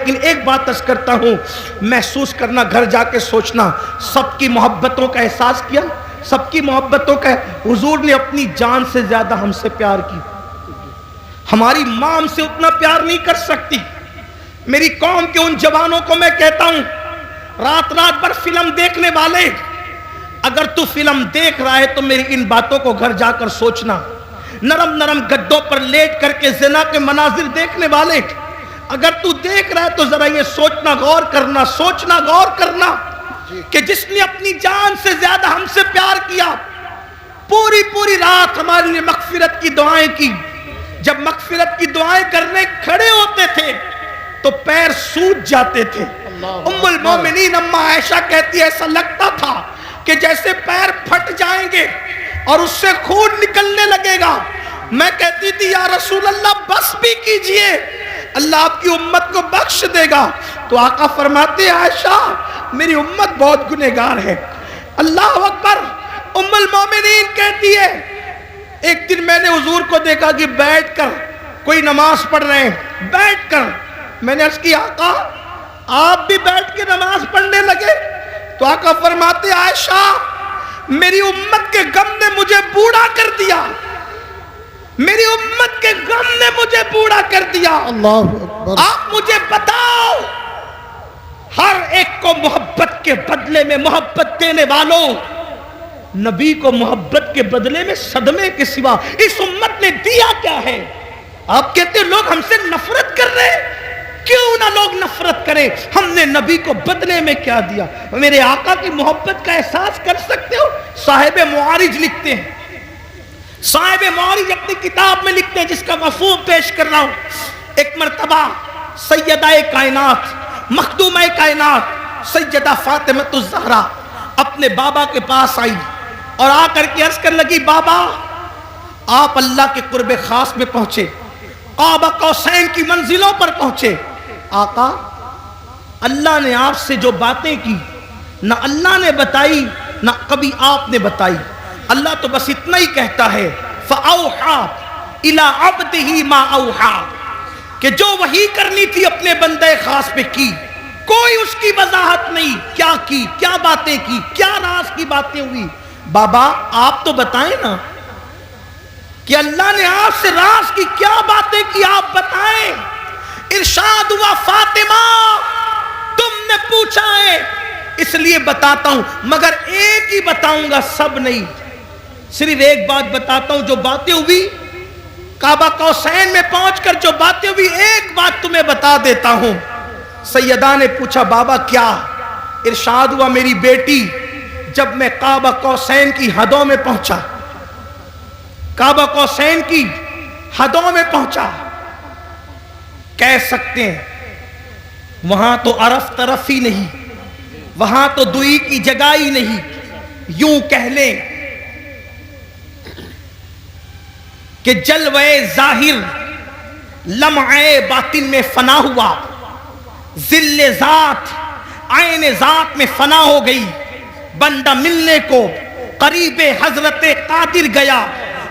لیکن ایک بات عرض کرتا ہوں، محسوس کرنا، گھر جا کے سوچنا، سب کی محبتوں کا احساس کیا، سب کی محبتوں کا. حضور نے اپنی جان سے زیادہ ہم سے پیار کی. ہماری ماں ہم سے اتنا پیار نہیں کر سکتی. میری قوم کے ان جوانوں کو میں کہتا ہوں، رات رات بھر فلم دیکھنے والے، اگر تو فلم دیکھ رہا ہے تو میری ان باتوں کو گھر جا کر سوچنا. نرم نرم گدوں پر لیٹ کر کے زنا کے مناظر دیکھنے والے، اگر تو دیکھ رہا ہے تو ذرا یہ سوچنا، غور کرنا، سوچنا، غور کرنا کہ جس نے اپنی جان سے زیادہ ہم سے پیار کیا، پوری پوری رات ہمارے لیے مغفرت کی دعائیں کی. جب مغفرت کی دعائیں کرنے کھڑے ہوتے تھے تو پیر سوج جاتے تھے. ام المومنین اما عائشہ کہتی ہے ایسا لگتا تھا کہ جیسے پیر پھٹ جائیں گے اور اس سے خون نکلنے لگے گا. میں کہتی تھی یا رسول اللہ بس بھی کیجئے، اللہ آپ کی امت کو بخش دے گا. تو آقا فرماتے ہیں عائشہ میری امت بہت گنہگار ہے. اللہ اکبر. ام المومنین کہتی ہے ایک دن میں نے حضور کو دیکھا کہ بیٹھ کر کوئی نماز پڑھ رہے ہیں، بیٹھ کر. میں نے عرض کی آقا آپ بھی بیٹھ کے نماز پڑھنے لگے؟ تو آقا فرماتے عائشہ میری امت کے غم نے مجھے بوڑھا کر دیا، میری امت کے غم نے مجھے بوڑھا کر دیا. اللہ اکبر. آپ مجھے بتاؤ، ہر ایک کو محبت کے بدلے میں محبت دینے والوں، نبی کو محبت کے بدلے میں صدمے کے سوا اس امت نے دیا کیا ہے؟ آپ کہتے ہیں لوگ ہم سے نفرت کر رہے ہیں. کیوں نہ لوگ نفرت کریں، ہم نے نبی کو بدلے میں کیا دیا؟ میرے آقا کی محبت کا احساس کر سکتے ہو؟ صاحب معارج لکھتے ہیں، صاحب معارج اپنی کتاب میں لکھتے ہیں جس کا مفہوم پیش کر رہا ہوں. ایک مرتبہ سیدہ کائنات، مخدومہ کائنات سیدہ فاطمہ الزہرا اپنے بابا کے پاس آئی اور آ کر کے عرض کرنے لگی بابا آپ اللہ کے قرب خاص میں پہنچے، قاب قوسین کی منزلوں پر پہنچے. آقا اللہ نے آپ سے جو باتیں کی نہ اللہ نے بتائی نہ کبھی آپ نے بتائی. اللہ تو بس اتنا ہی کہتا ہے فَأَوْحَا إِلَىٰ عَبْدِهِ مَا أَوْحَا، کہ جو وحی کرنی تھی اپنے بندے خاص پہ کی، کوئی اس کی وضاحت نہیں. کیا کی، کیا باتیں کی، کیا راز کی باتیں ہوئی. بابا آپ تو بتائیں نا کہ اللہ نے آپ سے راز کی کیا باتیں کی، آپ بتائیں. ارشاد ہوا فاطمہ تم نے پوچھا ہے اس لیے بتاتا ہوں، مگر ایک ہی بتاؤں گا، سب نہیں. صرف ایک بات بتاتا ہوں، جو باتیں ہوئی کعبہ قوسین میں پہنچ کر جو باتیں ہوئی ایک بات تمہیں بتا دیتا ہوں. سیدہ نے پوچھا بابا کیا؟ ارشاد ہوا میری بیٹی جب میں کعبہ قوسین کی حدوں میں پہنچا، کعبہ قوسین کی حدوں میں پہنچا، کہہ سکتے ہیں وہاں تو عرف طرف ہی نہیں، وہاں تو دوئی کی جگہ ہی نہیں، یوں کہہ لیں کہ جلوہ ظاہر لمعے باطن میں فنا ہوا، ذل ذات عین ذات میں فنا ہو گئی. بندہ ملنے کو قریب حضرت قادر گیا،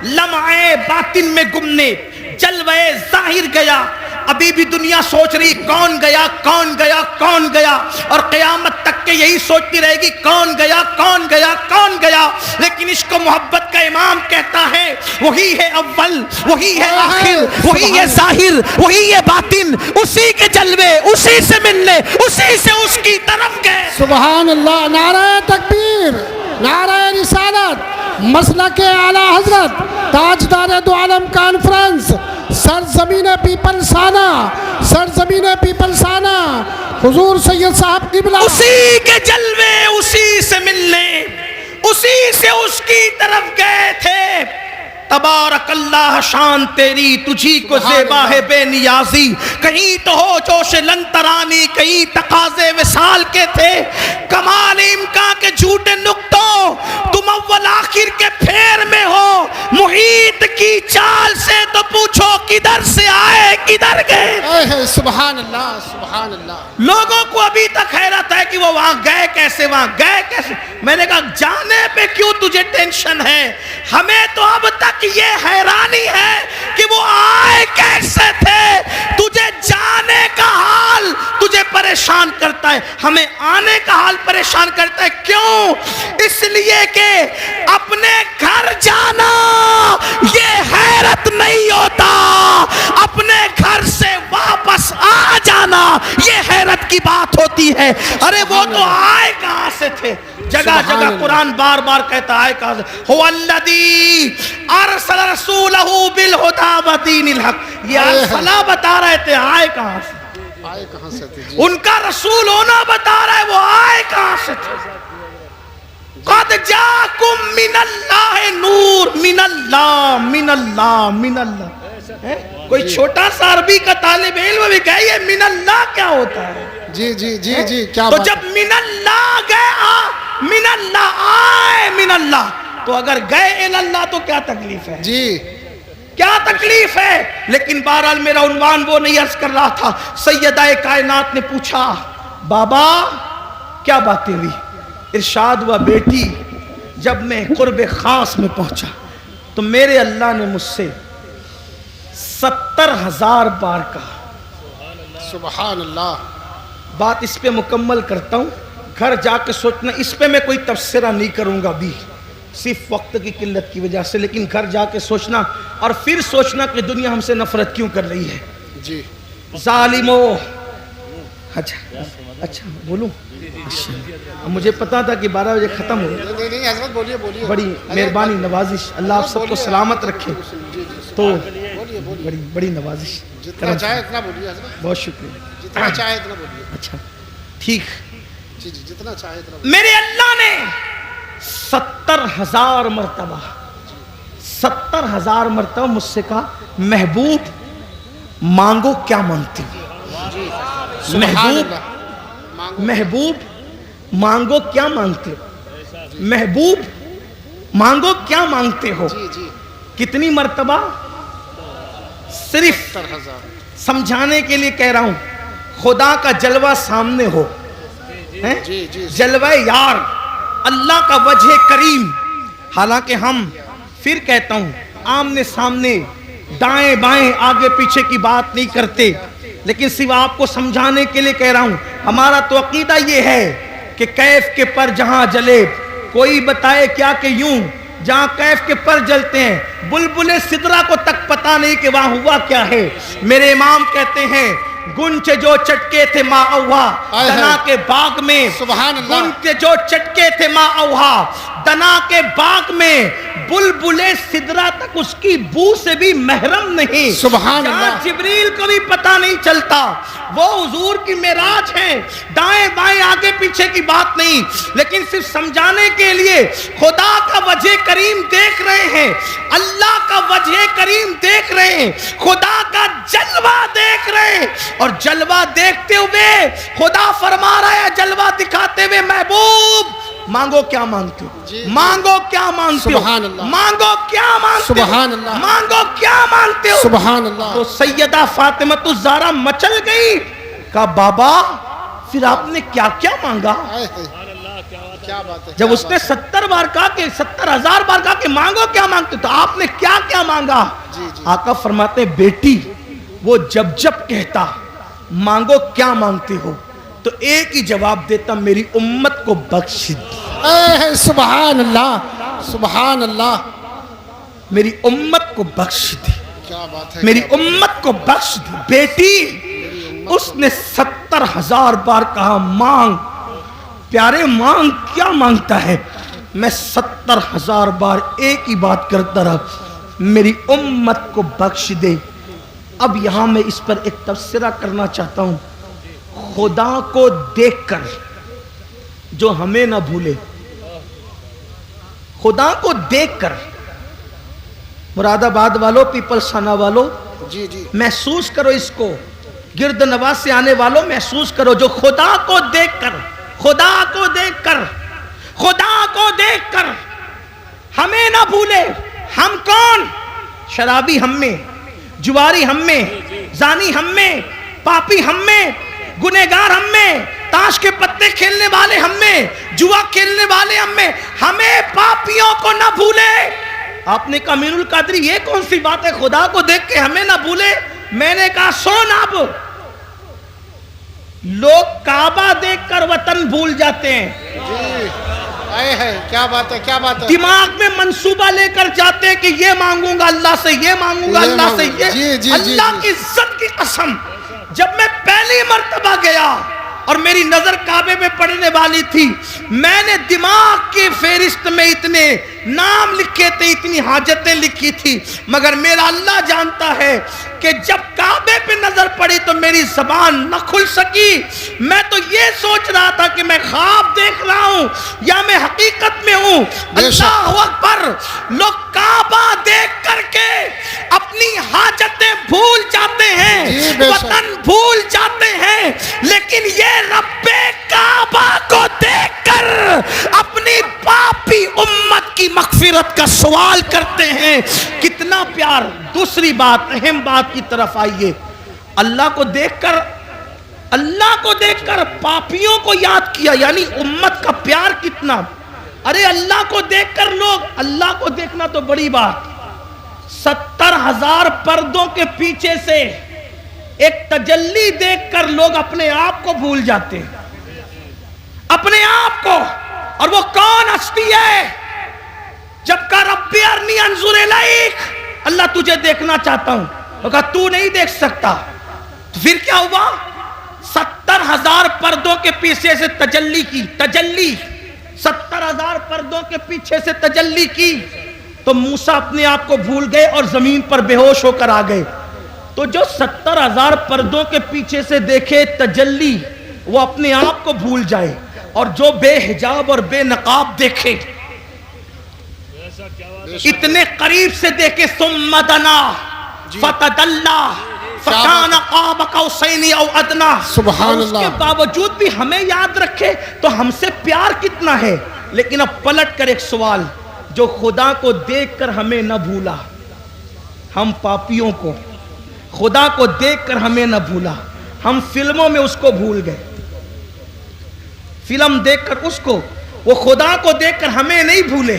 لمعے باطن میں گمنے جلوہ ظاہر گیا. ابھی بھی دنیا سوچ رہی کون گیا کون گیا کون گیا، اور قیامت تک کے یہی سوچتی رہے گی کون گیا کون گیا کون گیا. لیکن عشق و محبت کا امام کہتا ہے وہی ہے اول، وہی ہے آخر، وہی ہے ظاہر، وہی ہے باطن، اسی کے جلوے، اسی سے ملنے، اسی سے اس کی طرف گئے. سبحان اللہ. نعرہ تکبیر، نعرہ رسالت، مسلک اعلی حضرت تاجدار دو عالم کانفرنس، سرزمین پیپلسانہ، سرزمین پیپلسانہ، حضور سید صاحب قبلہ، اسی کے جلوے، اسی سے ملنے، اسی سے اس کی طرف گئے تھے. تبارک اللہ شان تیری تجھی کو زیبا ہے بے نیازی. کہیں تو ہو جوش لنترانی، کہیں تقاضے وصال کے تھے. کمال امکان کے جھوٹے نقطوں، تم اول آخر کے پھیر میں ہو. محیط کی چال سے تو پوچھو کدھر سے آئے کدھر گئے. سبحان اللہ سبحان اللہ. لوگوں کو ابھی تک حیرت ہے کہ وہ وہاں گئے کیسے، وہاں گئے کیسے. میں نے کہا جانے پہ کیوں تجھے ٹینشن ہے، ہمیں تو اب تک یہ حیرانی ہے کہ وہ آئے کیسے تھے. تجھے جانے کا حال، پریشان کرتا ہے، ہمیں آنے کا حال پریشان کرتا ہے. کیوں؟ اس لیے کہ اپنے گھر جانا یہ حیرت نہیں ہوتا، اپنے گھر سے واپس آ جانا یہ حیرت کی بات ہوتی ہے. ارے وہ تو آئے کہاں سے تھے؟ جگہ جگہ قرآن بار بار کہتا ہے کہاں سے. هو الذی ارسل رسولہ بالہدی ودین الحق. یہ ارسلہ بتا رہے تھے آئے کہاں سے، آئے کہاں سے تھے جی. ان کا رسول ہونا بتا رہا ہے وہ آئے کہاں سے تھے. قد جاکم من اللہ نور، من اللہ من اللہ من اللہ. کوئی چھوٹا سا عربی کا طالب علم بھی کہے یہ من اللہ کیا ہوتا ہے؟ جی جی جی جی کیا تو بات جب من اللہ گئے من اللہ آئے من اللہ، تو اگر گئے اللہ تو کیا تکلیف ہے؟ جی کیا تکلیف ہے؟ لیکن بہرحال میرا عنوان وہ نہیں عرض کر رہا تھا. سیدہ کائنات نے پوچھا بابا کیا باتیں ہوئی؟ ارشاد ہوا بیٹی جب میں قرب خاص میں پہنچا تو میرے اللہ نے مجھ سے 70,000 بار کہا. سبحان اللہ. بات اس پہ مکمل کرتا ہوں، گھر جا کے سوچنا. اس پہ میں کوئی تبصرہ نہیں کروں گا بھی، صرف وقت کی قلت کی وجہ سے، لیکن گھر جا کے سوچنا اور پھر سوچنا کہ دنیا ہم سے نفرت کیوں کر رہی ہے. جی ظالمو. اچھا بولوں؟ اب مجھے پتا تھا کہ 12 بجے ختم ہو. نہیں حضرت بولیے بولیے. بڑی مہربانی نوازش، اللہ آپ سب کو سلامت رکھے. تو بڑی نوازش، جتنا چاہے اتنا بولیے حضرت. بہت شکریہ. جتنا چاہے اتنا بولیے. اچھا ٹھیک. جی جی جتنا چاہے اتنا. میرے اللہ نے 70,000 مرتبہ 70,000 مرتبہ مجھ سے کہا محبوب مانگو کیا مانگتے ہو؟ محبوب مانگو کیا مانگتے ہو؟ محبوب مانگو کیا مانگتے ہو؟ کتنی مرتبہ؟ صرف سمجھانے کے لیے کہہ رہا ہوں. خدا کا جلوہ سامنے ہو، جلوہ یار، اللہ کا وجہ کریم. حالانکہ ہم پھر کہتا ہوں آمنے سامنے دائیں بائیں آگے پیچھے کی بات نہیں کرتے، لیکن صرف آپ کو سمجھانے کے لیے کہہ رہا ہوں. ہمارا تو عقیدہ یہ ہے کہ کیف کے پر جہاں جلے کوئی بتائے کیا کہ یوں، جہاں کیف کے پر جلتے ہیں بلبل سدرہ کو تک پتا نہیں کہ وہاں ہوا کیا ہے. میرے امام کہتے ہیں گنچے جو چٹکے تھے ماں اوہا دنا کے باغ میں. گنچے جو چٹکے تھے ماں اوہا دنا کے باغ میں، بلبل سدرہ تک اس کی بو سے بھی محرم نہیں. سبحان اللہ. جبریل کو بھی پتا نہیں چلتا. وہ حضور کی معراج ہے، دائیں بائیں آگے پیچھے کی بات نہیں، لیکن صرف سمجھانے کے لیے خدا کا وجہ کریم دیکھ رہے ہیں، اللہ کا وجہ کریم دیکھ رہے ہیں، خدا کا جلوہ دیکھ رہے ہیں. اور جلوہ دیکھتے ہوئے خدا فرما رہا ہے، جلوہ دکھاتے ہوئے محبوب مانگو کیا مانگتے ہو؟ مانگو کیا مانگتے ہو؟ مانگو کیا مانگتے ہو؟ مانگو کیا مانگتے ہو؟ سبحان اللہ. تو سیدہ فاطمہ الزہرا مچل گئی. کہا بابا پھر آپ نے کیا کیا مانگا؟ کیا بات ہے. جب اس نے 70 بار کہا کہ 70,000 بار کہا کہ مانگو کیا مانگتے ہو، تو آپ نے کیا کیا مانگا؟ آقا فرماتے بیٹی وہ جب جب کہتا مانگو کیا مانگتے ہو تو ایک ہی جواب دیتا میری امت کو بخش دے. سبحان اللہ سبحان اللہ. میری امت کو بخش دے، کیا بات ہے. میری امت کو بخش دے. بیٹی اس نے 70,000 بار کہا مانگ. پیارے مانگ کیا مانگتا ہے؟ میں 70,000 بار ایک ہی بات کرتا رہا میری امت کو بخش دے. اب یہاں میں اس پر ایک تبصرہ کرنا چاہتا ہوں. خدا کو دیکھ کر جو ہمیں نہ بھولے، خدا کو دیکھ کر مراد آباد والوں، پیپلس تھانہ والوں محسوس کرو، اس کو گرد نواز سے آنے والوں محسوس کرو، جو خدا کو دیکھ کر، خدا کو دیکھ کر، خدا کو دیکھ کر ہمیں نہ بھولے. ہم کون؟ شرابی ہم میں، جواری ہم میں، زانی ہم میں، پاپی ہم میں، گنہگار ہم میں، تاش کے پتے کھیلنے والے ہم میں، جوا کھیلنے والے ہم میں. ہمیں پاپیوں کو نہ بھولے. آپ نے کہا امین القادری یہ کون سی بات ہے خدا کو دیکھ کے ہمیں نہ بھولے؟ میں نے کہا سن اب لوگ کعبہ دیکھ کر وطن بھول جاتے ہیں. جی آئے ہے کیا بات ہے کیا بات ہے. دماغ میں منصوبہ لے کر جاتے ہیں کہ یہ مانگوں گا اللہ سے, یہ مانگوں گا اللہ سے, یہ اللہ کی عزت کی قسم. جب میں پہلی مرتبہ گیا اور میری نظر کعبے میں پڑنے والی تھی, میں نے دماغ کی فہرست میں اتنے نام لکھے تھے, اتنی حاجتیں لکھی تھی, مگر میرا اللہ جانتا ہے کہ جب کعبے پہ نظر پڑی تو میری زبان نہ کھل سکی. میں تو یہ سوچ رہا تھا کہ میں خواب دیکھ رہا ہوں یا میں حقیقت میں ہوں. اللہ اکبر. لوگ کعبہ دیکھ کر کے اپنی حاجتیں بھول جاتے ہیں, وطن بھول جاتے ہیں, لیکن یہ رب کعبہ کو دیکھ کر اپنی پاپی امت کی مغفرت کا سوال کرتے ہیں. کتنا پیار. دوسری بات, اہم بات کی طرف آئیے. اللہ کو دیکھ کر پاپیوں کو یاد کیا, یعنی امت کا پیار کتنا. ارے اللہ کو دیکھ کر لوگ, اللہ کو دیکھنا تو بڑی بات, 70,000 پردوں کے پیچھے سے ایک تجلی دیکھ کر لوگ اپنے آپ کو بھول جاتے ہیں, اپنے آپ کو. اور وہ کون ہستی ہے؟ جب کہا ربی ارنی انظر الیک, اللہ تجھے دیکھنا چاہتا ہوں. وہ کہا تو نہیں دیکھ سکتا. تو پھر کیا ہوا؟ 70,000 پردوں کے پیچھے سے تجلی کی, 70,000 پردوں کے پیچھے سے تجلی کی تو موسیٰ اپنے آپ کو بھول گئے اور زمین پر بے ہوش ہو کر آ گئے. تو جو 70,000 پردوں کے پیچھے سے دیکھے تجلی, وہ اپنے آپ کو بھول جائے, اور جو بے حجاب اور بے نقاب دیکھے, اتنے قریب سے دیکھے, ثم دنا فتدلی فکان قاب قوسین او ادنی, سبحان اللہ. اس کے باوجود بھی ہمیں یاد رکھے تو ہم سے پیار کتنا ہے. لیکن اب پلٹ کر ایک سوال, جو خدا کو دیکھ کر ہمیں نہ بھولا, ہم پاپیوں کو خدا کو دیکھ کر ہمیں نہ بھولا, ہم فلموں میں اس کو بھول گئے. فلم دیکھ کر اس کو, وہ خدا کو دیکھ کر ہمیں نہیں بھولے,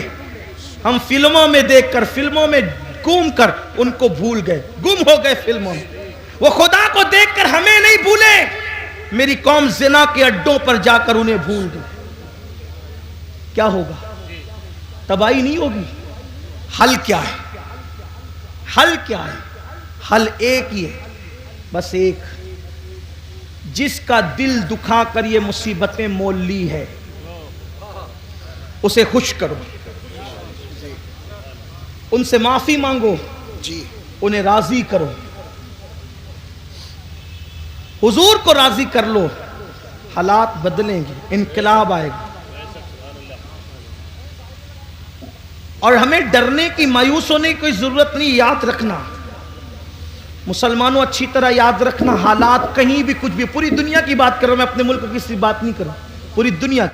ہم فلموں میں دیکھ کر, فلموں میں گم کر ان کو بھول گئے, گم ہو گئے فلموں میں. وہ خدا کو دیکھ کر ہمیں نہیں بھولے, میری قوم زنا کے اڈوں پر جا کر انہیں بھول گئی. کیا ہوگا؟ تباہی نہیں ہوگی. حل کیا ہے؟ حل کیا ہے؟ حل ایک ہی ہے, بس ایک. جس کا دل دکھا کر یہ مصیبتیں مول لی ہے, اسے خوش کرو, ان سے معافی مانگو, جی انہیں راضی کرو, حضور کو راضی کر لو, حالات بدلیں گے, انقلاب آئے گا. اور ہمیں ڈرنے کی, مایوس ہونے کی کوئی ضرورت نہیں. یاد رکھنا مسلمانوں, اچھی طرح یاد رکھنا, حالات کہیں بھی کچھ بھی, پوری دنیا کی بات کر رہا ہوں میں, اپنے ملک کی کسی بات نہیں کر رہا, پوری دنیا